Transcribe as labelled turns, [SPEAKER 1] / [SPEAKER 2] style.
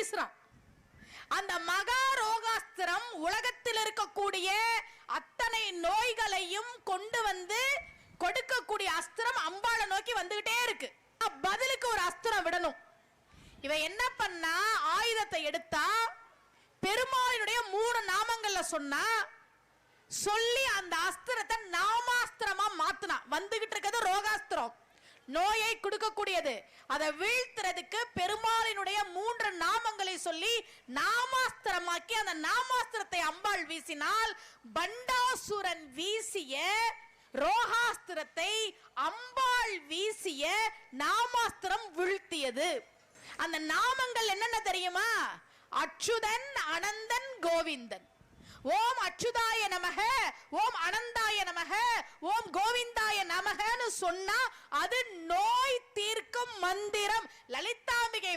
[SPEAKER 1] வீசுறான். அந்த மகா ரோகாஸ்திரம் உலகத்தில் இருக்கக்கூடிய அத்தனை நோய்களையும் கொண்டு வந்து கொடுக்கக்கூடிய அஸ்திரம் அம்பாளை நோக்கி வந்துகிட்டே இருக்கு. பதிலுக்கு ஒரு அஸ்திரம் விடணும். இவ என்ன பண்ணா, ஆயுதத்தை எடுத்தா பெருமாளினுடைய 3 நாமங்கள்ல சொன்னா, சொல்லி அந்த அஸ்திரத்தை நாமாஸ்திரமா மாத்துனா. வந்துகிட்டு இருக்கிறது ரோகாஸ்திரம், நோயை கொடுக்கக்கூடியது. அதை வீழ்த்துறதுக்கு பெருமாளினுடைய 3 நாமங்களை சொல்லி நாமாஸ்திரமாக்கி அந்த நாமாஸ்திரத்தை அம்பாள் வீசினால், பண்டாசுரன் வீசிய ரோகாஸ்திரத்தை அம்பாள் வீசிய நாமாஸ்திரம் வீழ்த்தியது. அந்த நாமங்கள் என்னென்ன தெரியுமா? அச்சுதன், அனந்தன், கோவிந்தன். ஓம் அச்சுதாய நமக, ஓம் அனந்தாய நமக, ஓம் கோவிந்தாய நமகன்னு சொன்னா அது நோய் தீர்க்கும் மந்திரம். லலிதாம்பிகை